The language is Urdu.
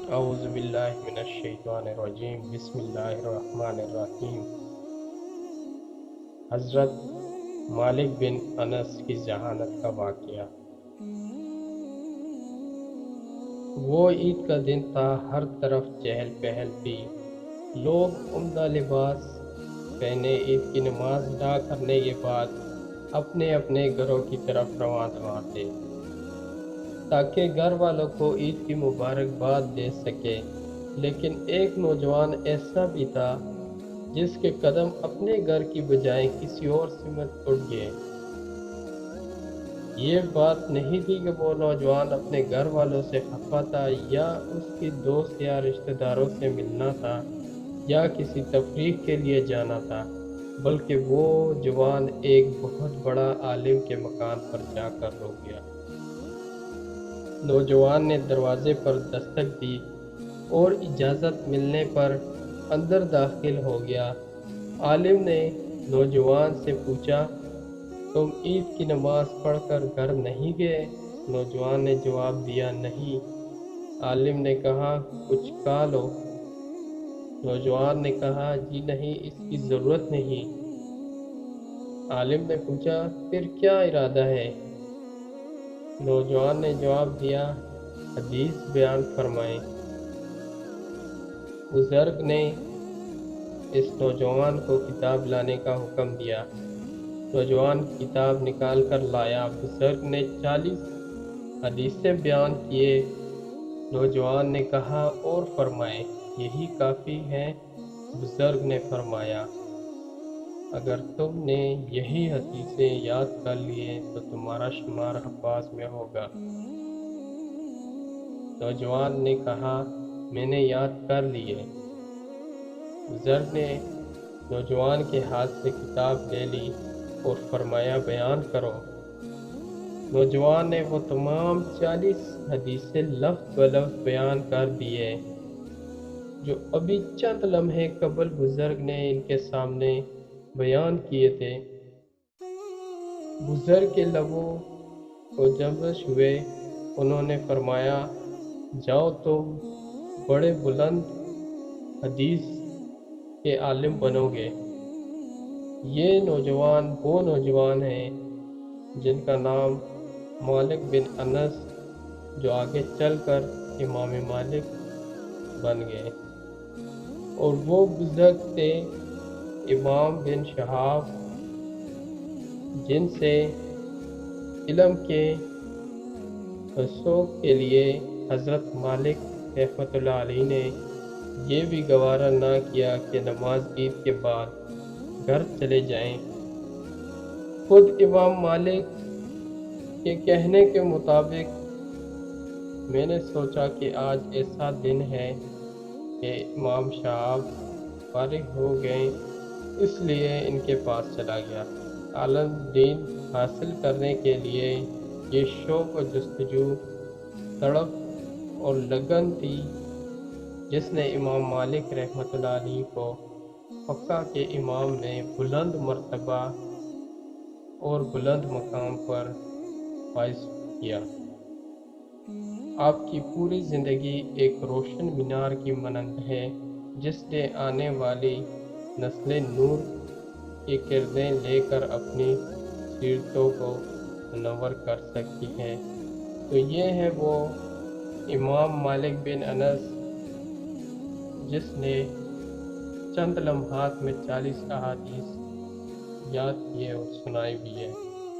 اعوذ باللہ من الشیطان الرجیم، بسم اللہ الرحمن الرحیم۔ حضرت مالک بن انس کی ذہانت کا واقعہ۔ وہ عید کا دن تھا، ہر طرف چہل پہل تھی، لوگ عمدہ لباس پہنے عید کی نماز ادا کرنے کے بعد اپنے اپنے گھروں کی طرف رواں تھے تاکہ گھر والوں کو عید کی مبارکباد دے سکے، لیکن ایک نوجوان ایسا بھی تھا جس کے قدم اپنے گھر کی بجائے کسی اور سمت اٹھ گئے۔ یہ بات نہیں تھی کہ وہ نوجوان اپنے گھر والوں سے خفا تھا یا اس کی دوست یا رشتہ داروں سے ملنا تھا یا کسی تفریح کے لیے جانا تھا، بلکہ وہ جوان ایک بہت بڑا عالم کے مکان پر جا کر رک گیا۔ نوجوان نے دروازے پر دستک دی اور اجازت ملنے پر اندر داخل ہو گیا۔ عالم نے نوجوان سے پوچھا، تم عید کی نماز پڑھ کر گھر نہیں گئے؟ نوجوان نے جواب دیا، نہیں۔ عالم نے کہا، کچھ کھا لو۔ نوجوان نے کہا، جی نہیں، اس کی ضرورت نہیں۔ عالم نے پوچھا، پھر کیا ارادہ ہے؟ نوجوان نے جواب دیا، حدیث بیان فرمائیں۔ بزرگ نے اس نوجوان کو کتاب لانے کا حکم دیا۔ نوجوان کتاب نکال کر لایا۔ بزرگ نے 40 حدیثیں بیان کیے۔ نوجوان نے کہا، اور فرمائیں، یہی کافی ہے؟ بزرگ نے فرمایا، اگر تم نے یہی حدیثیں یاد کر لیے تو تمہارا شمار حفاظ میں ہوگا۔ نوجوان نے کہا، میں نے یاد کر لیے۔ بزرگ نے نوجوان کے ہاتھ سے کتاب لے لی اور فرمایا، بیان کرو۔ نوجوان نے وہ تمام 40 حدیثیں لفظ بلفظ بیان کر دیے جو ابھی چند لمحے قبل بزرگ نے ان کے سامنے بیان کیے تھے۔ بزرگ کے لبوں کو جنبش ہوئے۔ انہوں نے فرمایا، جاؤ، تم بڑے بلند حدیث کے عالم بنو گے۔ یہ نوجوان وہ نوجوان ہیں جن کا نام مالک بن انس، جو آگے چل کر امام مالک بن گئے، اور وہ بزرگ تھے امام بن شہاب، جن سے علم کے رسوخ کے لیے حضرت مالک رحمۃ اللہ علیہ نے یہ بھی گوارا نہ کیا کہ نماز عید کے بعد گھر چلے جائیں۔ خود امام مالک کے کہنے کے مطابق، میں نے سوچا کہ آج ایسا دن ہے کہ امام شہاب فارغ ہو گئے، اس لیے ان کے پاس چلا گیا۔ عالم دین حاصل کرنے کے لیے یہ شوق و جستجو، تڑپ اور لگن تھی جس نے امام مالک رحمۃ اللہ علیہ کو فقہ کے امام میں بلند مرتبہ اور بلند مقام پر فائز کیا۔ آپ کی پوری زندگی ایک روشن مینار کی مانند ہے جس نے آنے والی نسلیں نور کی کرنیں لے کر اپنی سیرتوں کو منور کر سکتی ہیں۔ تو یہ ہے وہ امام مالک بن انس جس نے چند لمحات میں 40 احادیث یاد کیے اور سنائی بھی ہے۔